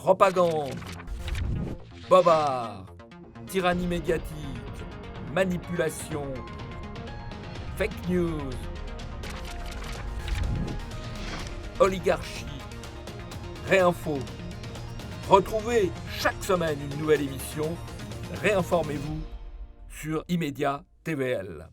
propagande, bobard, tyrannie médiatique, manipulation, fake news, oligarchie, réinfo. Retrouvez chaque semaine une nouvelle émission. Réinformez-vous sur Immédiat TVL.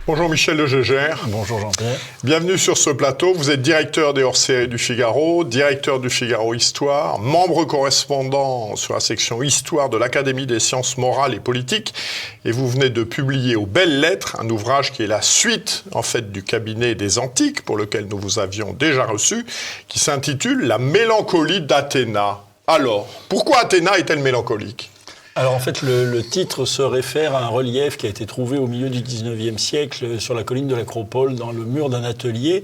Bonjour Michel de Gégère. Bonjour Jean-Pierre. Bienvenue sur ce plateau. Vous êtes directeur des hors-séries du Figaro, directeur du Figaro Histoire, membre correspondant sur la section Histoire de l'Académie des sciences morales et politiques. Et vous venez de publier aux Belles Lettres un ouvrage qui est la suite, en fait, du cabinet des Antiques, pour lequel nous vous avions déjà reçu, qui s'intitule « La mélancolie d'Athéna ». Alors, pourquoi Athéna est-elle mélancolique ? Alors en fait, le titre se réfère à un relief qui a été trouvé au milieu du 19e siècle sur la colline de l'Acropole, dans le mur d'un atelier,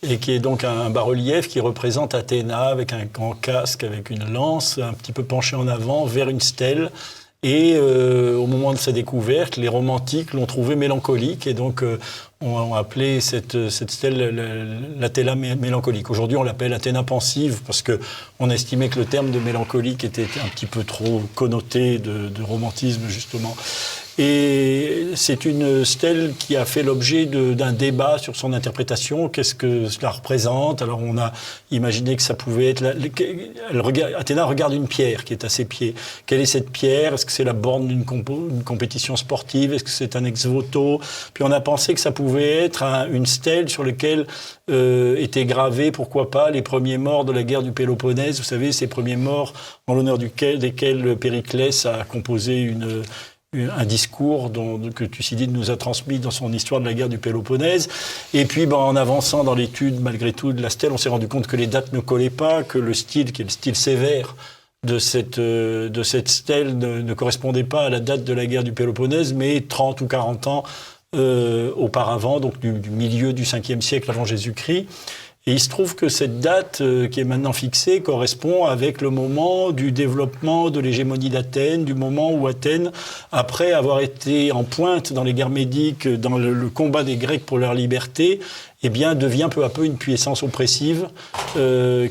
et qui est donc un bas-relief qui représente Athéna avec un grand casque, avec une lance, un petit peu penchée en avant vers une stèle. Et au moment de sa découverte, les romantiques l'ont trouvé mélancolique et donc ont appelé cette stèle l'Athéna mélancolique. Aujourd'hui, on l'appelle Athéna pensive parce que on estimait que le terme de mélancolique était un petit peu trop connoté de romantisme justement. Et c'est une stèle qui a fait l'objet d'un débat sur son interprétation. Qu'est-ce que cela représente ? Alors on a imaginé que ça pouvait être... Athéna regarde une pierre qui est à ses pieds. Quelle est cette pierre ? Est-ce que c'est la borne d'une compétition sportive ? Est-ce que c'est un ex-voto ? Puis on a pensé que ça pouvait être une stèle sur laquelle étaient gravés, pourquoi pas, les premiers morts de la guerre du Péloponnèse. Vous savez, ces premiers morts en l'honneur desquels Périclès a composé un discours que Thucydide nous a transmis dans son histoire de la guerre du Péloponnèse. Et puis, en avançant dans l'étude, malgré tout, de la stèle, on s'est rendu compte que les dates ne collaient pas, que le style, qui est le style sévère de cette stèle, ne correspondait pas à la date de la guerre du Péloponnèse, mais 30 ou 40 ans auparavant, donc du milieu du 5e siècle avant Jésus-Christ. Et il se trouve que cette date qui est maintenant fixée correspond avec le moment du développement de l'hégémonie d'Athènes, du moment où Athènes, après avoir été en pointe dans les guerres médiques, dans le combat des Grecs pour leur liberté, eh bien, devient peu à peu une puissance oppressive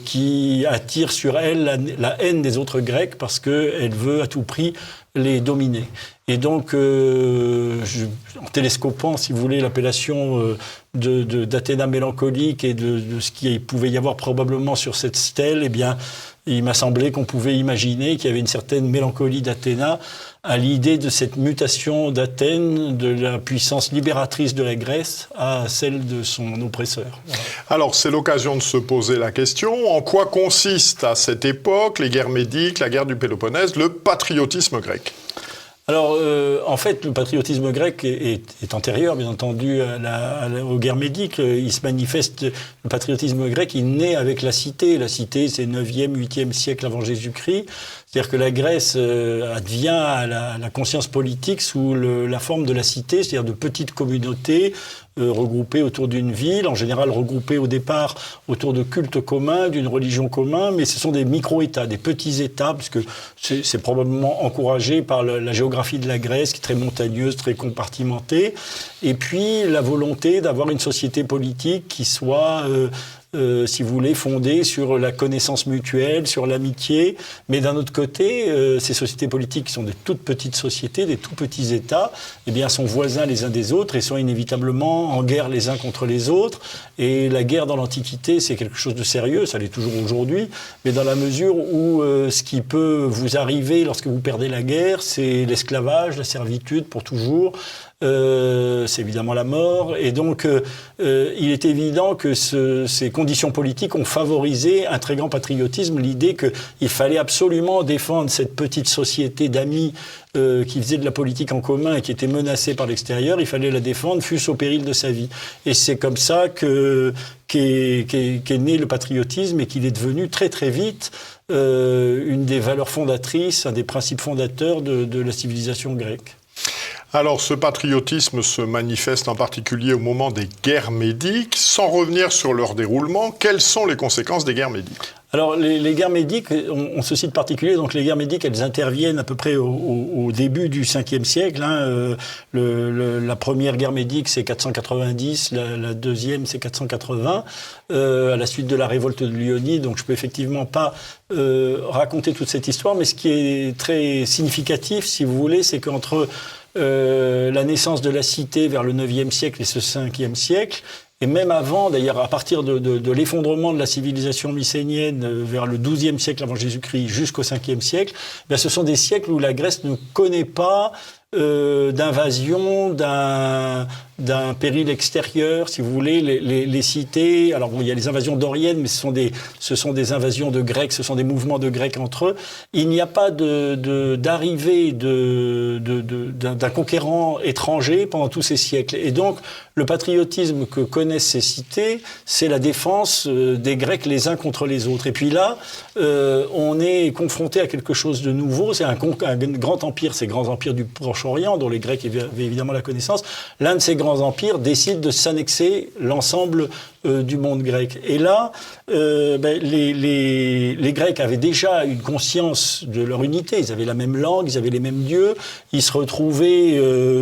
qui attire sur elle la haine des autres Grecs parce qu'elle veut à tout prix les dominer. Et donc, en télescopant, si vous voulez, l'appellation d'Athéna mélancolique et de ce qu'il pouvait y avoir probablement sur cette stèle, eh bien, il m'a semblé qu'on pouvait imaginer qu'il y avait une certaine mélancolie d'Athéna à l'idée de cette mutation d'Athènes, de la puissance libératrice de la Grèce à celle de son oppresseur. Voilà. Alors, c'est l'occasion de se poser la question, en quoi consiste à cette époque, les guerres médiques, la guerre du Péloponnèse, le patriotisme grec ? Alors, en fait, le patriotisme grec est antérieur, bien entendu, aux guerres médiques. Il se manifeste, le patriotisme grec, il naît avec la cité. La cité, c'est 9e, 8e siècle avant Jésus-Christ. C'est-à-dire que la Grèce advient à la conscience politique sous la forme de la cité, c'est-à-dire de petites communautés regroupées autour d'une ville, en général regroupées au départ autour de cultes communs, d'une religion commune, mais ce sont des micro-États, des petits États, parce que c'est probablement encouragé par la géographie de la Grèce, qui est très montagneuse, très compartimentée, et puis la volonté d'avoir une société politique qui soit... si vous voulez, fondée sur la connaissance mutuelle, sur l'amitié. Mais d'un autre côté, ces sociétés politiques qui sont des toutes petites sociétés, des tout petits États, eh bien, sont voisins les uns des autres et sont inévitablement en guerre les uns contre les autres. Et la guerre dans l'Antiquité, c'est quelque chose de sérieux, ça l'est toujours aujourd'hui, mais dans la mesure où ce qui peut vous arriver lorsque vous perdez la guerre, c'est l'esclavage, la servitude pour toujours, c'est évidemment la mort. Et donc, il est évident que ces conditions politiques ont favorisé un très grand patriotisme, l'idée qu'il fallait absolument défendre cette petite société d'amis qui faisait de la politique en commun et qui était menacée par l'extérieur, il fallait la défendre, fût-ce au péril de sa vie. Et c'est comme ça qu'est né le patriotisme et qu'il est devenu très très vite une des valeurs fondatrices, un des principes fondateurs de la civilisation grecque. Alors, ce patriotisme se manifeste en particulier au moment des guerres médiques. Sans revenir sur leur déroulement, quelles sont les conséquences des guerres médiques ? Alors, les guerres médiques ont ceci de particulier. Donc, les guerres médiques, elles interviennent à peu près au début du 5e siècle. La première guerre médique, c'est 490. La deuxième, c'est 480, à la suite de la révolte de Lyonie. Donc, je peux effectivement pas raconter toute cette histoire. Mais ce qui est très significatif, si vous voulez, c'est qu'entre la naissance de la cité vers le 9e siècle et ce 5e siècle, et même avant, d'ailleurs, à partir de l'effondrement de la civilisation mycénienne vers le 12e siècle avant Jésus-Christ jusqu'au 5e siècle, bien, ce sont des siècles où la Grèce ne connaît pas d'invasion, d'un péril extérieur, si vous voulez. Les cités, alors bon, il y a les invasions doriennes, mais ce sont des invasions de Grecs, ce sont des mouvements de Grecs entre eux. Il n'y a pas d'arrivée d'un conquérant étranger pendant tous ces siècles. Et donc, le patriotisme que connaissent ces cités, c'est la défense des Grecs les uns contre les autres. Et puis là, on est confronté à quelque chose de nouveau. C'est un grand empire, ces grands empires du Proche-Orient, dont les Grecs avaient évidemment la connaissance. L'un de ces grands empires décide de s'annexer l'ensemble du monde grec. Et là, les Grecs avaient déjà une conscience de leur unité. Ils avaient la même langue, ils avaient les mêmes dieux. Ils se retrouvaient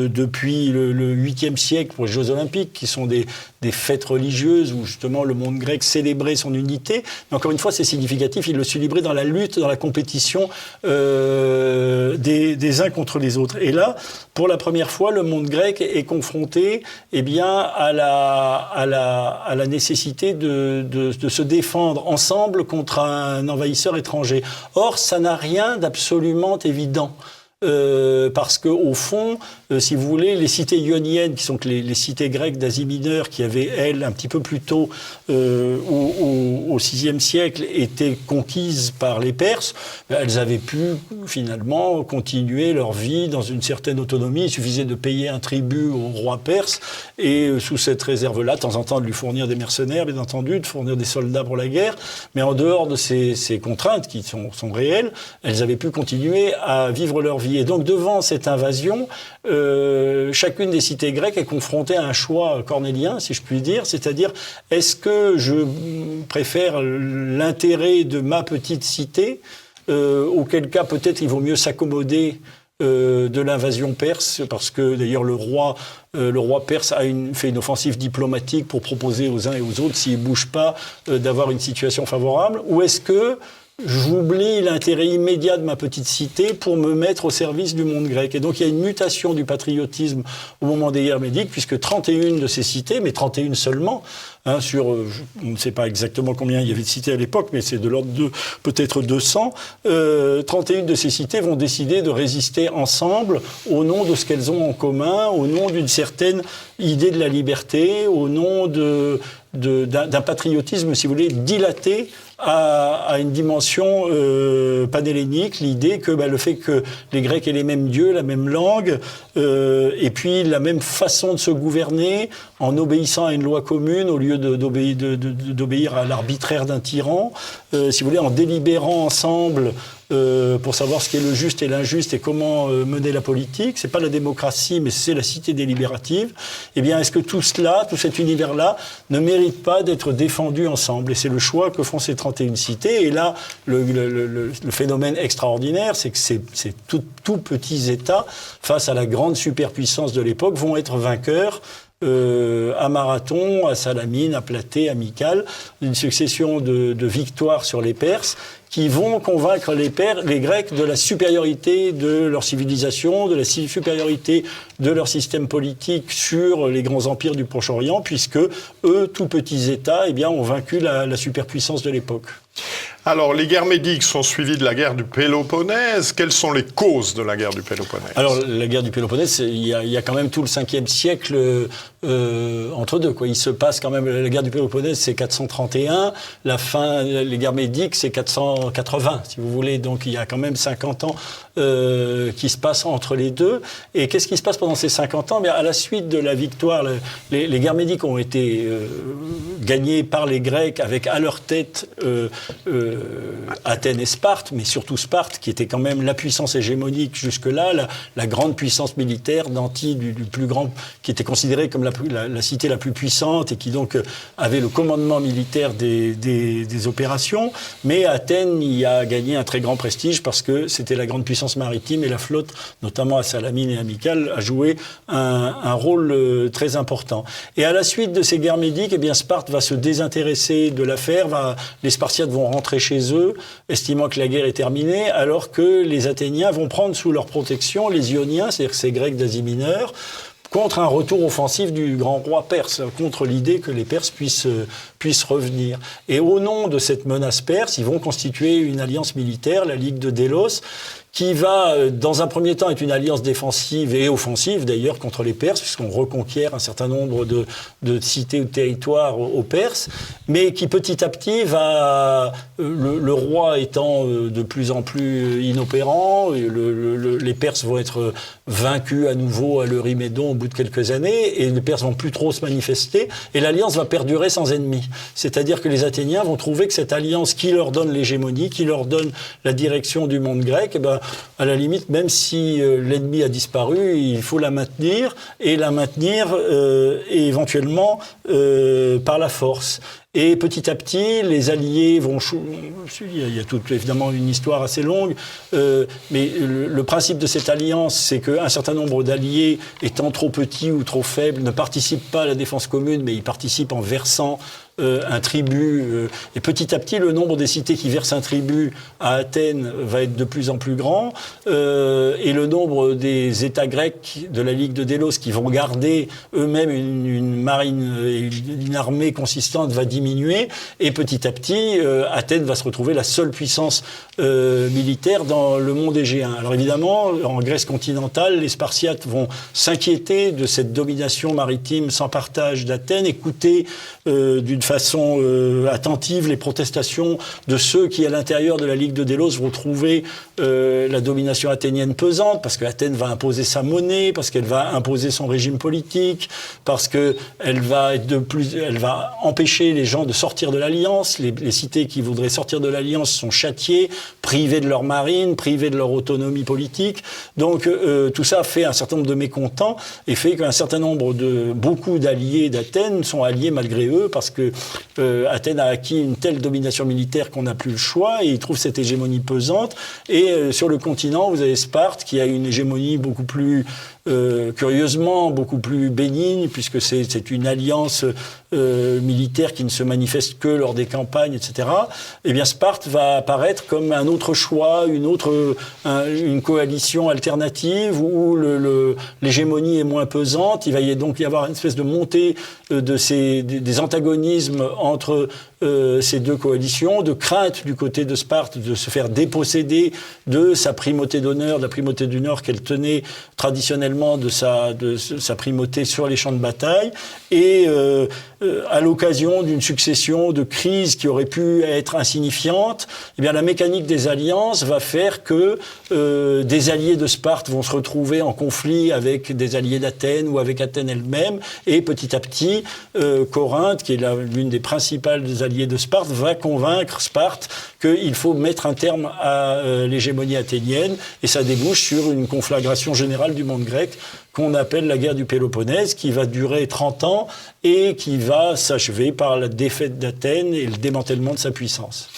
depuis le 8e siècle pour les Jeux Olympiques, qui sont des fêtes religieuses où justement le monde grec célébrait son unité. Mais encore une fois, c'est significatif, ils le célébraient dans la lutte, dans la compétition des uns contre les autres. Et là, pour la première fois, le monde grec est confronté à la nécessité de se défendre ensemble contre un envahisseur étranger. Or, ça n'a rien d'absolument évident. Parce que au fond, si vous voulez, les cités ioniennes, qui sont les cités grecques d'Asie mineure, qui avaient, elles, un petit peu plus tôt, au VIe siècle, été conquises par les Perses, elles avaient pu, finalement, continuer leur vie dans une certaine autonomie. Il suffisait de payer un tribut au roi perse, et sous cette réserve-là, de temps en temps, de lui fournir des mercenaires, bien entendu, de fournir des soldats pour la guerre. Mais en dehors de ces contraintes, qui sont réelles, elles avaient pu continuer à vivre leur vie. Et donc, devant cette invasion, chacune des cités grecques est confrontée à un choix cornélien, si je puis dire, c'est-à-dire, est-ce que je préfère l'intérêt de ma petite cité, auquel cas peut-être il vaut mieux s'accommoder de l'invasion perse, parce que d'ailleurs le roi perse fait une offensive diplomatique pour proposer aux uns et aux autres, s'ils ne bougent pas, d'avoir une situation favorable, ou est-ce que j'oublie l'intérêt immédiat de ma petite cité pour me mettre au service du monde grec. Et donc il y a une mutation du patriotisme au moment des guerres médiques, puisque 31 de ces cités, mais 31 seulement, on ne sait pas exactement combien il y avait de cités à l'époque, mais c'est de l'ordre de peut-être 200, 31 de ces cités vont décider de résister ensemble au nom de ce qu'elles ont en commun, au nom d'une certaine idée de la liberté, au nom d'un patriotisme, si vous voulez, dilaté à une dimension panhellénique, l'idée que le fait que les Grecs aient les mêmes dieux, la même langue, et puis la même façon de se gouverner, en obéissant à une loi commune au lieu d'obéir à l'arbitraire d'un tyran, si vous voulez, en délibérant ensemble pour savoir ce qui est le juste et l'injuste et comment mener la politique. C'est pas la démocratie, mais c'est la cité délibérative. Eh bien, est-ce que tout cela, tout cet univers-là, ne mérite pas d'être défendu ensemble? Et c'est le choix que font ces 31 cités. Et là, le phénomène extraordinaire, c'est que ces tout petits États, face à la grande superpuissance de l'époque, vont être vainqueurs. À Marathon, à Salamine, à Platée, à Mycale, une succession de victoires sur les Perses qui vont convaincre les Grecs de la supériorité de leur civilisation, de la supériorité de leur système politique sur les grands empires du Proche-Orient, puisque eux, tout petits États, ont vaincu la superpuissance de l'époque. Alors, les guerres médiques sont suivies de la guerre du Péloponnèse. Quelles sont les causes de la guerre du Péloponnèse? Alors, la guerre du Péloponnèse, il y a quand même tout le 5e siècle entre deux, quoi. Il se passe quand même, la guerre du Péloponnèse, c'est 431, les guerres médiques, c'est 400, 1880, si vous voulez. Donc il y a quand même 50 ans qui se passent entre les deux. Et qu'est-ce qui se passe pendant ces 50 ans? Bien, à la suite de la victoire, les guerres médiques ont été gagnées par les Grecs avec à leur tête Athènes et Sparte, mais surtout Sparte, qui était quand même la puissance hégémonique jusque-là, la grande puissance militaire d'Antille, du plus grand, qui était considérée comme la cité la plus puissante et qui donc avait le commandement militaire des opérations. Mais Athènes y a gagné un très grand prestige parce que c'était la grande puissance maritime et la flotte, notamment à Salamine et à Mycale, a joué un rôle très important. Et à la suite de ces guerres médiques, eh bien Sparte va se désintéresser de l'affaire, les Spartiates vont rentrer chez eux, estimant que la guerre est terminée, alors que les Athéniens vont prendre sous leur protection les Ioniens, c'est-à-dire ces Grecs d'Asie mineure, contre un retour offensif du grand roi perse, contre l'idée que les Perses puissent revenir. Et au nom de cette menace perse, ils vont constituer une alliance militaire, la Ligue de Délos, qui va, dans un premier temps, être une alliance défensive et offensive, d'ailleurs, contre les Perses, puisqu'on reconquiert un certain nombre de cités ou de territoires aux Perses, mais qui, petit à petit, va, le roi étant de plus en plus inopérant, les Perses vont être vaincus à nouveau à l'Eurymédon au bout de quelques années, et les Perses vont plus trop se manifester, et l'alliance va perdurer sans ennemi. C'est-à-dire que les Athéniens vont trouver que cette alliance qui leur donne l'hégémonie, qui leur donne la direction du monde grec, eh ben, à la limite, même si l'ennemi a disparu, il faut la maintenir, et éventuellement par la force. Et petit à petit, les alliés vont... Il y a tout, évidemment une histoire assez longue, mais le principe de cette alliance, c'est qu'un certain nombre d'alliés, étant trop petits ou trop faibles, ne participent pas à la défense commune, mais ils participent en versant un tribut. Et petit à petit, le nombre des cités qui versent un tribut à Athènes va être de plus en plus grand. Et le nombre des États grecs de la Ligue de Délos qui vont garder eux-mêmes une marine et une armée consistante va diminuer. Et petit à petit, Athènes va se retrouver la seule puissance militaire dans le monde égéen. Alors évidemment, en Grèce continentale, les Spartiates vont s'inquiéter de cette domination maritime sans partage d'Athènes, écouter d'une façon attentive les protestations de ceux qui, à l'intérieur de la Ligue de Délos, vont trouver la domination athénienne pesante, parce qu'Athènes va imposer sa monnaie, parce qu'elle va imposer son régime politique, parce qu'elle va elle va empêcher les gens de sortir de l'Alliance. Les cités qui voudraient sortir de l'Alliance sont châtiées, privées de leur marine, privées de leur autonomie politique. Donc tout ça fait un certain nombre de mécontents et fait qu'un certain nombre beaucoup d'alliés d'Athènes sont alliés malgré eux, parce que Athènes a acquis une telle domination militaire qu'on n'a plus le choix, et ils trouvent cette hégémonie pesante. Et sur le continent, vous avez Sparte qui a une hégémonie beaucoup plus, curieusement, beaucoup plus bénigne, puisque c'est une alliance militaire qui ne se manifeste que lors des campagnes, etc. Eh bien, Sparte va apparaître comme un autre choix, une coalition alternative où l'hégémonie est moins pesante. Il va donc y avoir une espèce de montée des antagonismes entre ces deux coalitions, de crainte du côté de Sparte de se faire déposséder de sa primauté d'honneur, de la primauté du Nord qu'elle tenait traditionnellement de sa primauté sur les champs de bataille, et à l'occasion d'une succession de crises qui auraient pu être insignifiantes, eh bien la mécanique des alliances va faire que des alliés de Sparte vont se retrouver en conflit avec des alliés d'Athènes ou avec Athènes elle-même, et petit à petit, Corinthe, qui est l'une des principales alliés de Sparte, va convaincre Sparte qu'il faut mettre un terme à l'hégémonie athénienne, et ça débouche sur une conflagration générale du monde grec qu'on appelle la guerre du Péloponnèse, qui va durer 30 ans et qui va s'achever par la défaite d'Athènes et le démantèlement de sa puissance.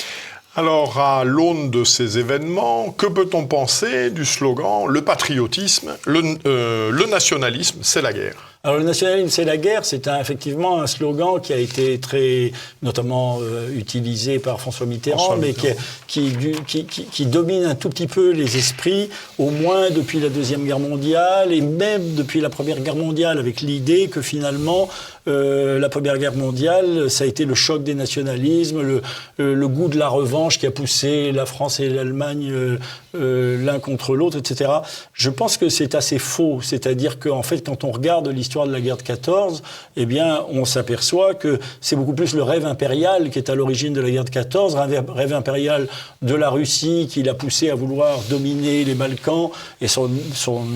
Alors, à l'aune de ces événements, que peut-on penser du slogan « Le patriotisme, le nationalisme, c'est la guerre » ? Alors, le nationalisme, c'est la guerre, c'est effectivement un slogan qui a été très, notamment utilisé par François Mitterrand, mais qui domine un tout petit peu les esprits, au moins depuis la Deuxième Guerre mondiale, et même depuis la Première Guerre mondiale, avec l'idée que finalement, la Première Guerre mondiale, ça a été le choc des nationalismes, le goût de la revanche qui a poussé la France et l'Allemagne l'un contre l'autre, etc. Je pense que c'est assez faux. C'est-à-dire qu'en fait, quand on regarde l'histoire de la guerre de 14, eh bien, on s'aperçoit que c'est beaucoup plus le rêve impérial qui est à l'origine de la guerre de 14, rêve impérial de la Russie qui l'a poussé à vouloir dominer les Balkans, et son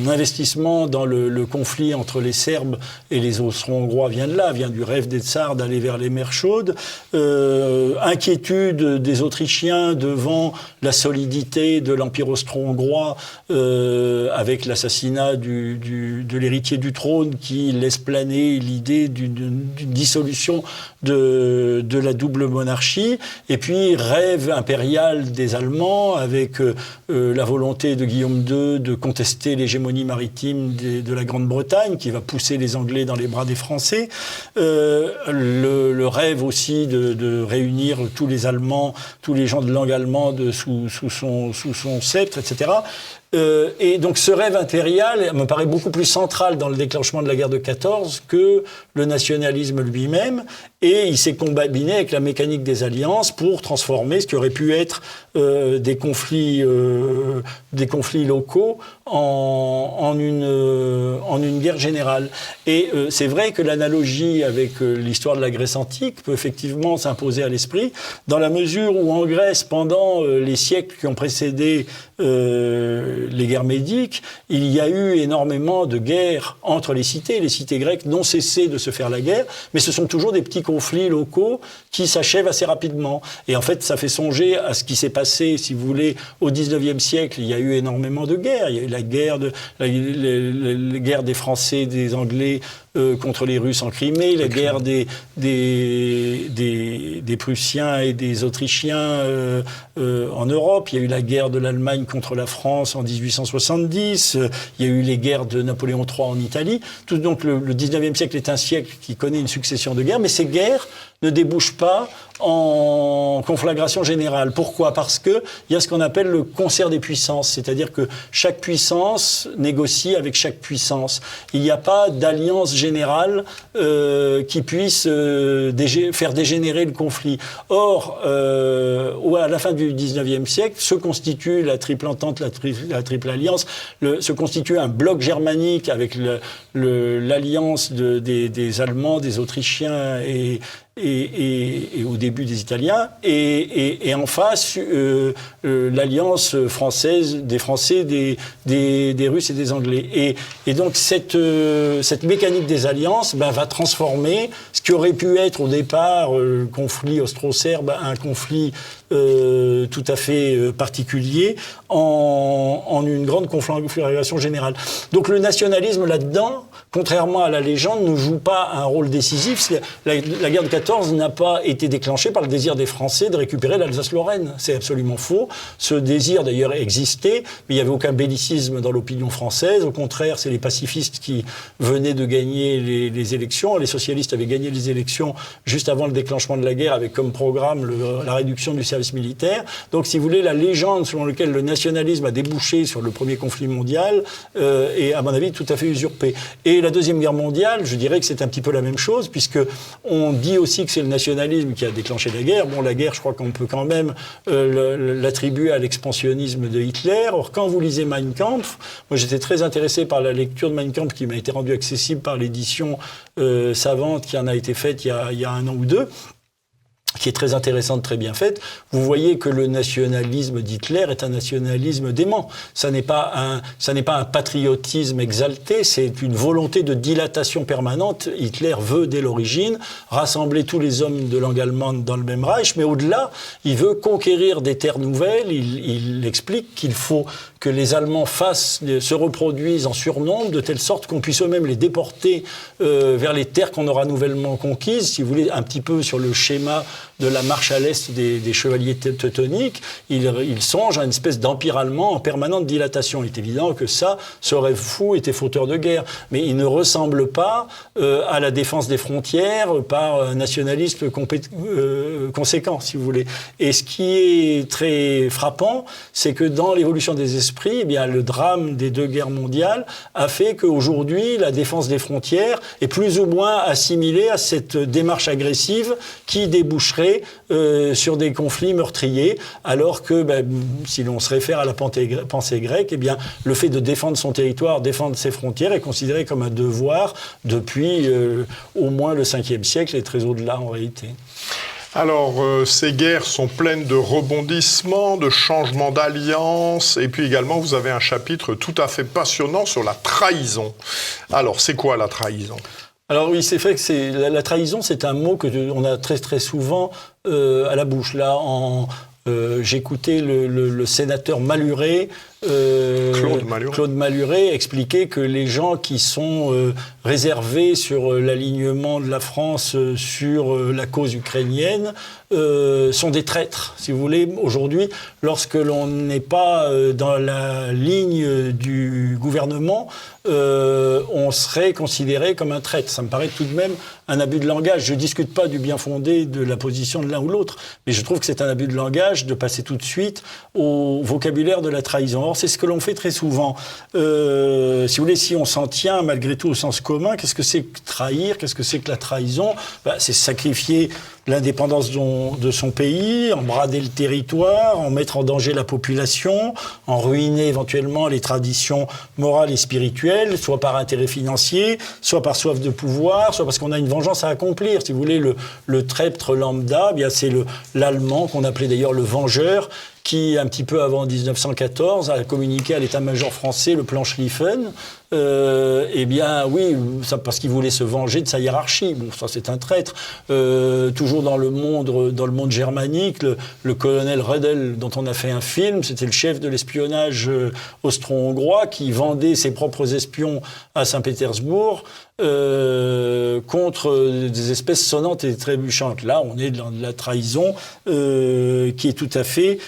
investissement dans le conflit entre les Serbes et les Austro-Hongrois vient de là, vient du rêve des tsars d'aller vers les mers chaudes. Inquiétude des Autrichiens devant la solidité de l'Empire austro-hongrois avec l'assassinat de l'héritier du trône qui laisse planer l'idée d'une dissolution de la double monarchie. Et puis rêve impérial des Allemands avec la volonté de Guillaume II de contester l'hégémonie maritime de la Grande-Bretagne qui va pousser les Anglais dans les bras des Français. Le rêve aussi de réunir tous les Allemands, tous les gens de langue allemande sous son sceptre, etc. Et donc ce rêve impérial me paraît beaucoup plus central dans le déclenchement de la guerre de 14 que le nationalisme lui-même, et il s'est combiné avec la mécanique des alliances pour transformer ce qui aurait pu être des conflits locaux en une guerre générale. Et c'est vrai que l'analogie avec l'histoire de la Grèce antique peut effectivement s'imposer à l'esprit, dans la mesure où en Grèce, pendant les siècles qui ont précédé les guerres médiques, il y a eu énormément de guerres entre les cités. Les cités grecques n'ont cessé de se faire la guerre, mais ce sont toujours des petits conflits locaux qui s'achèvent assez rapidement. Et en fait, ça fait songer à ce qui s'est passé, si vous voulez, au XIXe siècle. Il y a eu énormément de guerres. Il y a eu la guerre des Français, des Anglais contre les Russes en Crimée, la guerre des Prussiens et des Autrichiens en Europe. Il y a eu la guerre de l'Allemagne contre la France en 1870. Il y a eu les guerres de Napoléon III en Italie. Donc le XIXe siècle est un siècle qui connaît une succession de guerres, mais ces guerres ne débouchent pas en conflagration générale. Pourquoi ? Parce qu'il y a ce qu'on appelle le concert des puissances, c'est-à-dire que chaque puissance négocie avec chaque puissance. Il n'y a pas d'alliance générale qui puisse faire dégénérer le conflit. Or, à la fin du XIXe siècle, se constitue la triple entente, la triple alliance, se constitue un bloc germanique avec l'alliance des Allemands, des Autrichiens et au début des Italiens, et en face l'alliance française des Français, des Russes et des Anglais. Et donc cette mécanique des alliances va transformer ce qui aurait pu être au départ le conflit austro-serbe, un conflit tout à fait particulier, en une grande conflagration générale. Donc le nationalisme là-dedans, contrairement à la légende, ne joue pas un rôle décisif. La guerre de 14 n'a pas été déclenchée par le désir des Français de récupérer l'Alsace-Lorraine. C'est absolument faux. Ce désir, d'ailleurs, existait, mais il n'y avait aucun bellicisme dans l'opinion française. Au contraire, c'est les pacifistes qui venaient de gagner les élections. Les socialistes avaient gagné les élections juste avant le déclenchement de la guerre, avec comme programme la réduction du service militaire. Donc, si vous voulez, la légende selon laquelle le nationalisme a débouché sur le premier conflit mondial est, à mon avis, tout à fait usurpée. Et la Deuxième Guerre mondiale, je dirais que c'est un petit peu la même chose, puisque on dit aussi que c'est le nationalisme qui a déclenché la guerre. Bon, la guerre, je crois qu'on peut quand même l'attribuer à l'expansionnisme de Hitler. Or, quand vous lisez Mein Kampf, moi j'étais très intéressé par la lecture de Mein Kampf qui m'a été rendue accessible par l'édition savante qui en a été faite il y a 1 an ou 2. Qui est très intéressante, très bien faite. Vous voyez que le nationalisme d'Hitler est un nationalisme dément. Ça n'est pas un patriotisme exalté, c'est une volonté de dilatation permanente. Hitler veut, dès l'origine, rassembler tous les hommes de langue allemande dans le même Reich, mais au-delà, il veut conquérir des terres nouvelles. Il explique qu'il faut que les Allemands se reproduisent en surnombre, de telle sorte qu'on puisse eux-mêmes les déporter vers les terres qu'on aura nouvellement conquises, si vous voulez, un petit peu sur le schéma de la marche à l'est des chevaliers teutoniques. Il songe à une espèce d'empire allemand en permanente dilatation. Il est évident que ça, ce rêve fou était fauteur de guerre. Mais il ne ressemble pas à la défense des frontières par un nationalisme conséquent, si vous voulez. Et ce qui est très frappant, c'est que dans l'évolution des esprits, eh bien, le drame des 2 guerres mondiales a fait qu'aujourd'hui, la défense des frontières est plus ou moins assimilée à cette démarche agressive qui déboucherait serait sur des conflits meurtriers, alors que, si l'on se réfère à la pensée grecque, eh bien, le fait de défendre son territoire, défendre ses frontières est considéré comme un devoir depuis au moins le 5e siècle et très au-delà en réalité. Alors, ces guerres sont pleines de rebondissements, de changements d'alliances, et puis également, vous avez un chapitre tout à fait passionnant sur la trahison. Alors, c'est quoi la trahison ? Alors oui, c'est vrai que la trahison, c'est un mot qu'on a très très souvent à la bouche. Là, j'écoutais le sénateur Malhuret, Claude Malhuret expliquait que les gens qui sont réservés sur l'alignement de la France sur la cause ukrainienne sont des traîtres, si vous voulez. Aujourd'hui, lorsque l'on n'est pas dans la ligne du gouvernement, on serait considéré comme un traître. Ça me paraît tout de même un abus de langage. Je ne discute pas du bien fondé de la position de l'un ou l'autre, mais je trouve que c'est un abus de langage de passer tout de suite au vocabulaire de la trahison. Or, c'est ce que l'on fait très souvent. Si vous voulez, si on s'en tient malgré tout au sens commun, qu'est-ce que c'est que trahir ? Qu'est-ce que c'est que la trahison ? C'est sacrifier l'indépendance de son pays, en brader le territoire, en mettre en danger la population, en ruiner éventuellement les traditions morales et spirituelles, soit par intérêt financier, soit par soif de pouvoir, soit parce qu'on a une vengeance à accomplir. Si vous voulez, le traître lambda, bien c'est l'allemand qu'on appelait d'ailleurs le vengeur, qui, un petit peu avant 1914, a communiqué à l'état-major français le plan Schlieffen. Eh bien, oui, ça, parce qu'il voulait se venger de sa hiérarchie. Bon, ça, c'est un traître. Toujours dans le monde germanique, le colonel Redel, dont on a fait un film, c'était le chef de l'espionnage austro-hongrois qui vendait ses propres espions à Saint-Pétersbourg contre des espèces sonnantes et trébuchantes. Là, on est dans de la trahison qui est tout à fait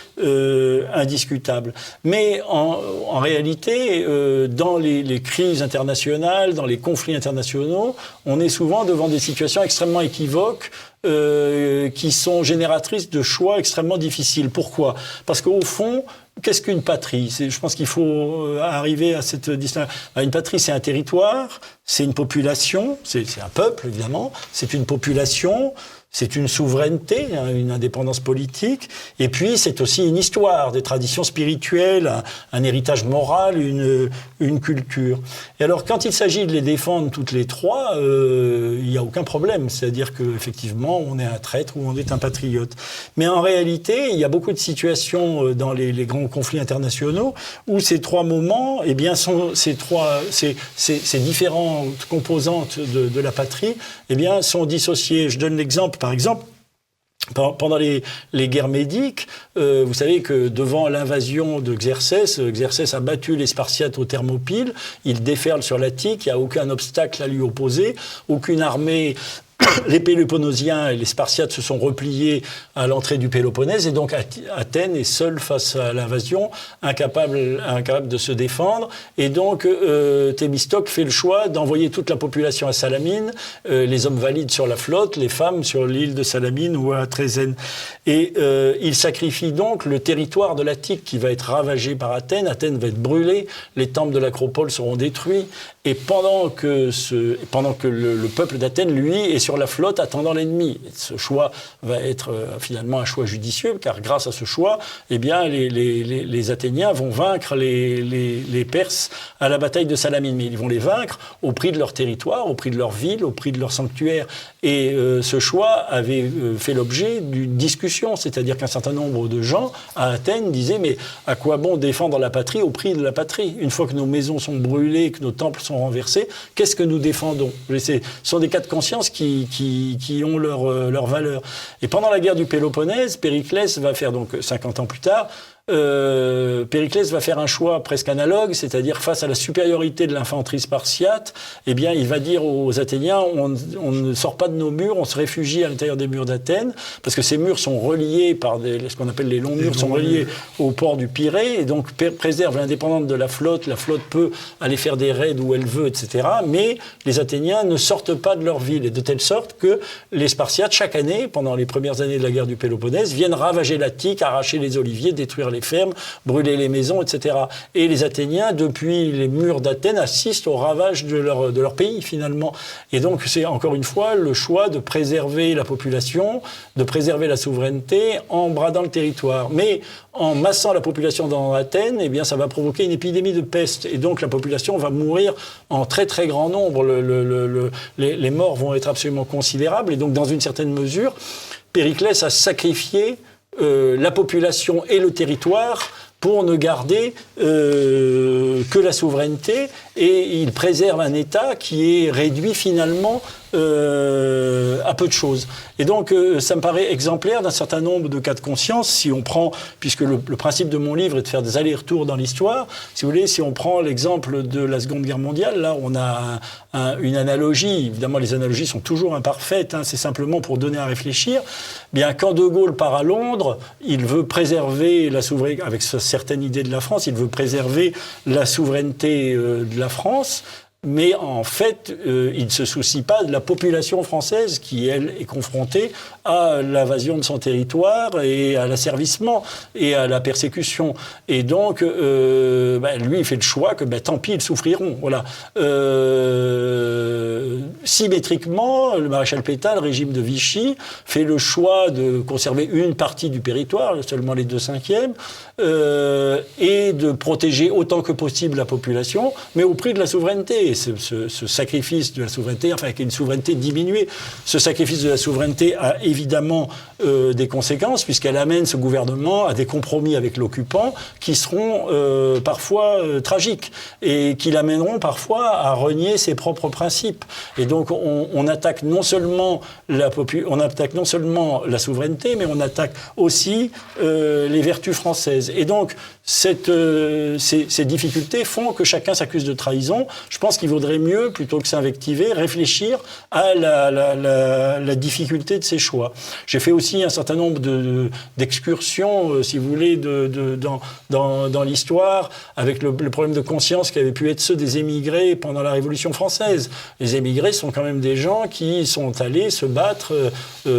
indiscutable. Mais en réalité, dans les crises internationales, dans les conflits internationaux, on est souvent devant des situations extrêmement équivoques qui sont génératrices de choix extrêmement difficiles. Pourquoi ? Parce qu'au fond, qu'est-ce qu'une patrie ? Je pense qu'il faut arriver à cette distinction. Une patrie, c'est un territoire, c'est une population, c'est un peuple, évidemment, c'est une population, c'est une souveraineté, une indépendance politique, et puis c'est aussi une histoire, des traditions spirituelles, un héritage moral, une culture. Et alors, quand il s'agit de les défendre toutes les trois, il n'y a aucun problème. C'est-à-dire qu'effectivement, on est un traître ou on est un patriote. Mais en réalité, il y a beaucoup de situations dans les grands conflits internationaux où ces trois moments, eh bien, ces différentes composantes de la patrie, eh bien, sont dissociées. Je donne l'exemple, par exemple, pendant les guerres médiques, vous savez que devant l'invasion de Xerxès a battu les Spartiates aux Thermopyles, il déferle sur l'Attique, il n'y a aucun obstacle à lui opposer, aucune armée. Les Péloponnesiens et les Spartiates se sont repliés à l'entrée du Péloponnèse et donc Athènes est seule face à l'invasion, incapable de se défendre. Et donc Thémistocle fait le choix d'envoyer toute la population à Salamine, les hommes valides sur la flotte, les femmes sur l'île de Salamine ou à Trésène. Et il sacrifie donc le territoire de l'Attique qui va être ravagé par Athènes. Athènes va être brûlée, les temples de l'Acropole seront détruits. Et pendant que le peuple d'Athènes, lui, est sur la flotte attendant l'ennemi. Ce choix va être finalement un choix judicieux, car grâce à ce choix, eh bien, les Athéniens vont vaincre les Perses à la bataille de Salamine. Mais ils vont les vaincre au prix de leur territoire, au prix de leur ville, au prix de leur sanctuaire. Et ce choix avait fait l'objet d'une discussion, c'est-à-dire qu'un certain nombre de gens à Athènes disaient « Mais à quoi bon défendre la patrie au prix de la patrie ? Une fois que nos maisons sont brûlées, que nos temples sont renversés, qu'est-ce que nous défendons ?» Ce sont des cas de conscience qui ont leur valeur. Et pendant la guerre du Péloponnèse, Périclès va faire, donc 50 ans plus tard, Périclès va faire un choix presque analogue, c'est-à-dire face à la supériorité de l'infanterie spartiate, eh bien, il va dire aux Athéniens, on ne sort pas de nos murs, on se réfugie à l'intérieur des murs d'Athènes, parce que ces murs sont reliés par ce qu'on appelle les longs murs, sont reliés au port du Pirée, et donc préservent l'indépendance de la flotte peut aller faire des raids où elle veut, etc., mais les Athéniens ne sortent pas de leur ville, et de telle sorte que les Spartiates, chaque année, pendant les premières années de la guerre du Péloponnèse, viennent ravager l'Attique, arracher les oliviers, détruire les fermes, brûler les maisons, etc. Et les Athéniens, depuis les murs d'Athènes, assistent au ravage de leur pays, finalement. Et donc, c'est encore une fois le choix de préserver la population, de préserver la souveraineté en bradant le territoire. Mais en massant la population dans Athènes, eh bien, ça va provoquer une épidémie de peste. Et donc, la population va mourir en très, très grand nombre. Les morts vont être absolument considérables. Et donc, dans une certaine mesure, Périclès a sacrifié la population et le territoire pour ne garder que la souveraineté, et il préserve un État qui est réduit finalement à peu de choses. Et donc, ça me paraît exemplaire d'un certain nombre de cas de conscience. Si on prend, puisque le principe de mon livre est de faire des allers-retours dans l'histoire, si vous voulez, si on prend l'exemple de la Seconde Guerre mondiale, là, on a une analogie. Évidemment, les analogies sont toujours imparfaites, hein, c'est simplement pour donner à réfléchir. Bien, quand De Gaulle part à Londres, il veut préserver la souveraineté, avec certaines idées de la France, il veut préserver la souveraineté de la France. Mais en fait, il ne se soucie pas de la population française qui, elle, est confrontée à l'invasion de son territoire et à l'asservissement et à la persécution. Et donc, lui, il fait le choix que, tant pis, ils souffriront. Voilà. Symétriquement, le maréchal Pétain, le régime de Vichy, fait le choix de conserver une partie du territoire, seulement les 2/5, et de protéger autant que possible la population, mais au prix de la souveraineté. Et ce sacrifice de la souveraineté, enfin avec une souveraineté diminuée, ce sacrifice de la souveraineté a évidemment des conséquences, puisqu'elle amène ce gouvernement à des compromis avec l'occupant qui seront parfois tragiques, et qui l'amèneront parfois à renier ses propres principes. Et donc on attaque non seulement la souveraineté, mais on attaque aussi les vertus françaises. Et donc ces difficultés font que chacun s'accuse de trahison. Je pense qu'il vaudrait mieux, plutôt que s'invectiver, réfléchir à la difficulté de ses choix. J'ai fait aussi un certain nombre d'excursions, si vous voulez, dans l'histoire, avec le problème de conscience qui avait pu être ceux des émigrés pendant la Révolution française. Les émigrés sont quand même des gens qui sont allés se battre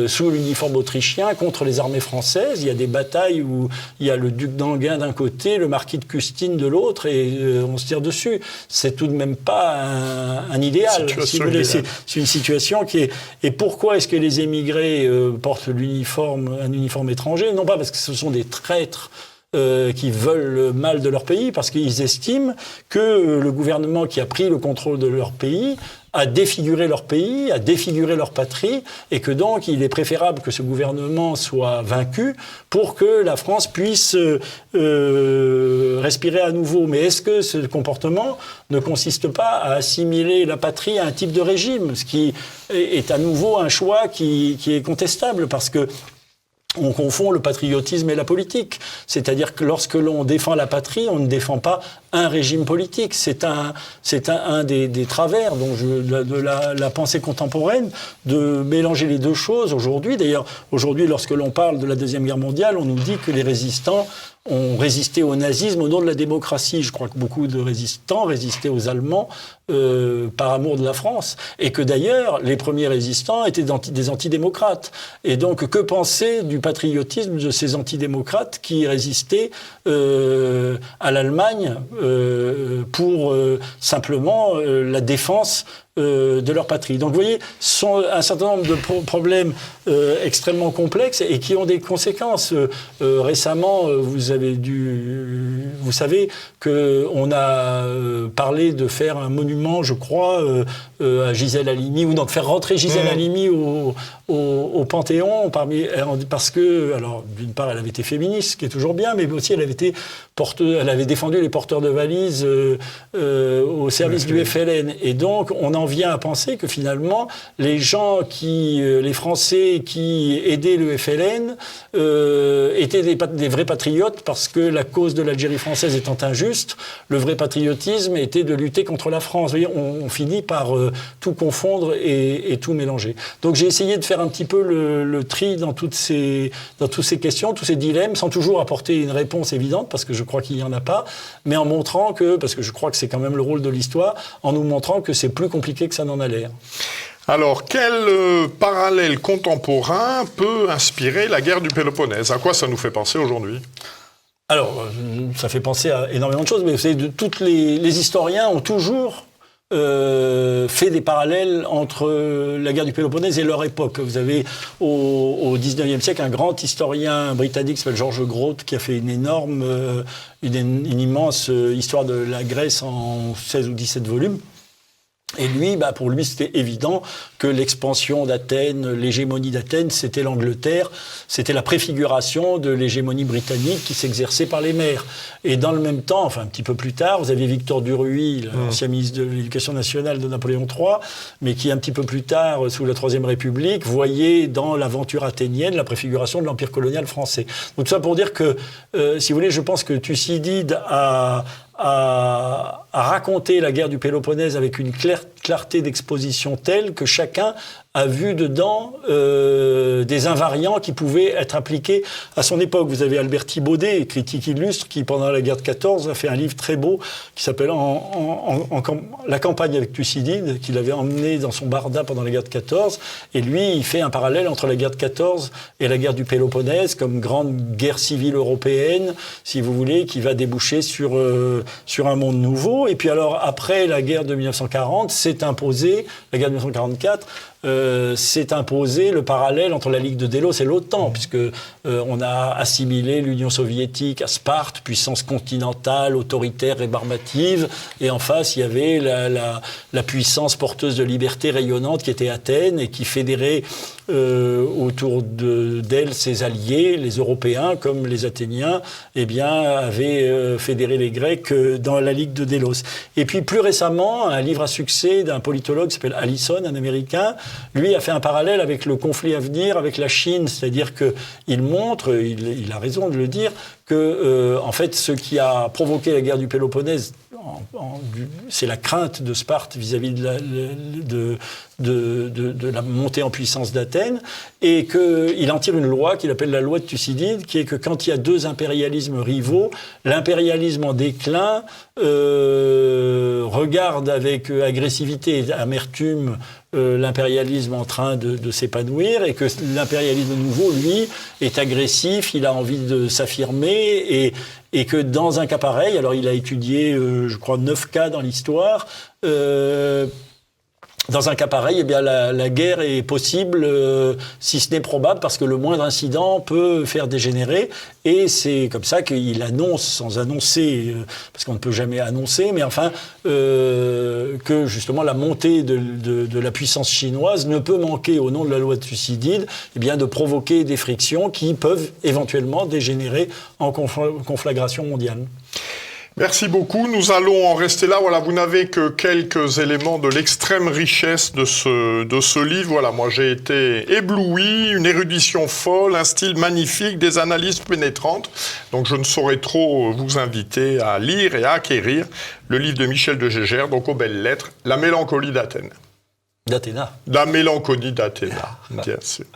sous l'uniforme autrichien contre les armées françaises. Il y a des batailles où il y a le duc d'Enghien d'un côté, le marquis de Custine de l'autre, et on se tire dessus. C'est tout de même pas un idéal. Si vous voulez, c'est une situation qui est... Et pourquoi est-ce que les émigrés portent un uniforme étranger? Non pas parce que ce sont des traîtres qui veulent le mal de leur pays, parce qu'ils estiment que le gouvernement qui a pris le contrôle de leur pays a défiguré leur pays, a défiguré leur patrie, et que donc il est préférable que ce gouvernement soit vaincu pour que la France puisse respirer à nouveau. Mais est-ce que ce comportement ne consiste pas à assimiler la patrie à un type de régime, ce qui est à nouveau un choix qui est contestable, parce que on confond le patriotisme et la politique. C'est-à-dire que lorsque l'on défend la patrie, on ne défend pas un régime politique. C'est un des travers de la pensée contemporaine, de mélanger les deux choses aujourd'hui. D'ailleurs, aujourd'hui, lorsque l'on parle de la Deuxième Guerre mondiale, on nous dit que les résistants ont résisté au nazisme au nom de la démocratie. Je crois que beaucoup de résistants résistaient aux Allemands par amour de la France. Et que d'ailleurs, les premiers résistants étaient des antidémocrates. Et donc, que penser du patriotisme de ces antidémocrates qui résistaient à l'Allemagne pour simplement la défense de leur patrie. Donc vous voyez, ce sont un certain nombre de problèmes extrêmement complexes et qui ont des conséquences. Récemment, vous savez qu'on a parlé de faire un monument, je crois, à Gisèle Halimi, ou non, de faire rentrer Gisèle Halimi au Panthéon, parce que, alors, d'une part, elle avait été féministe, ce qui est toujours bien, mais aussi elle avait défendu les porteurs de valises au service du FLN. Et donc, on en vient à penser que finalement, les Français qui aidaient le FLN étaient des vrais patriotes, parce que la cause de l'Algérie française étant injuste, le vrai patriotisme était de lutter contre la France. Vous voyez, on finit par tout confondre et tout mélanger. Donc j'ai essayé de faire un petit peu le tri dans toutes ces questions, tous ces dilemmes, sans toujours apporter une réponse évidente, parce que je crois qu'il n'y en a pas, mais en montrant parce que je crois que c'est quand même le rôle de l'histoire, en nous montrant que c'est plus compliqué que ça n'en a l'air. Alors, quel parallèle contemporain peut inspirer la guerre du Péloponnèse? À quoi ça nous fait penser aujourd'hui? Alors, ça fait penser à énormément de choses, mais vous savez, tous les historiens ont toujours fait des parallèles entre la guerre du Péloponnèse et leur époque. Vous avez au XIXe siècle un grand historien britannique qui s'appelle George Grote qui a fait une immense histoire de la Grèce en 16 ou 17 volumes. Et lui, pour lui, c'était évident que l'expansion d'Athènes, l'hégémonie d'Athènes, c'était l'Angleterre, c'était la préfiguration de l'hégémonie britannique qui s'exerçait par les mers. Et dans le même temps, enfin un petit peu plus tard, vous aviez Victor Duruy, l'ancien ministre de l'Éducation nationale de Napoléon III, mais qui un petit peu plus tard, sous la Troisième République, voyait dans l'aventure athénienne la préfiguration de l'empire colonial français. Donc tout ça pour dire que, si vous voulez, je pense que Thucydide a raconter la guerre du Péloponnèse avec une clarté d'exposition telle que chacun a vu dedans des invariants qui pouvaient être appliqués à son époque. Vous avez Albert Thibaudet, critique illustre, qui pendant la guerre de 14 a fait un livre très beau qui s'appelle La campagne avec Thucydide, qu'il avait emmené dans son barda pendant la guerre de 14. Et lui, il fait un parallèle entre la guerre de 14 et la guerre du Péloponnèse comme grande guerre civile européenne, si vous voulez, qui va déboucher sur un monde nouveau. Et puis alors, après la guerre de 1940, s'est imposé, la guerre de 1944, s'est imposé le parallèle entre la Ligue de Délos et l'OTAN, puisque on a assimilé l'Union soviétique à Sparte, puissance continentale, autoritaire, rébarbative, et en face, il y avait la puissance porteuse de liberté rayonnante qui était Athènes et qui fédérait autour d'elle ses alliés, les Européens comme les Athéniens, avaient fédéré les Grecs dans la Ligue de Délos. Et puis plus récemment, un livre à succès d'un politologue qui s'appelle Allison, un Américain, lui a fait un parallèle avec le conflit à venir avec la Chine, c'est-à-dire qu'il montre, il a raison de le dire, que en fait ce qui a provoqué la guerre du Péloponnèse, c'est la crainte de Sparte vis-à-vis de la montée en puissance d'Athènes, et qu'il en tire une loi qu'il appelle la loi de Thucydide, qui est que quand il y a deux impérialismes rivaux, l'impérialisme en déclin regarde avec agressivité et amertume l'impérialisme en train de s'épanouir, et que l'impérialisme nouveau, lui, est agressif, il a envie de s'affirmer, et que dans un cas pareil, alors il a étudié, je crois, 9 cas dans l'histoire, dans un cas pareil, la guerre est possible, si ce n'est probable, parce que le moindre incident peut faire dégénérer. Et c'est comme ça qu'il annonce, sans annoncer, parce qu'on ne peut jamais annoncer, mais enfin, que justement la montée de la puissance chinoise ne peut manquer, au nom de la loi de Thucydide, de provoquer des frictions qui peuvent éventuellement dégénérer en conflagration mondiale. Merci beaucoup. Nous allons en rester là. Voilà, vous n'avez que quelques éléments de l'extrême richesse de ce livre. Voilà, moi j'ai été ébloui, une érudition folle, un style magnifique, des analyses pénétrantes. Donc je ne saurais trop vous inviter à lire et à acquérir le livre de Michel de Gégère, donc aux belles lettres, La mélancolie d'Athènes. D'Athéna. La mélancolie d'Athéna, bien sûr.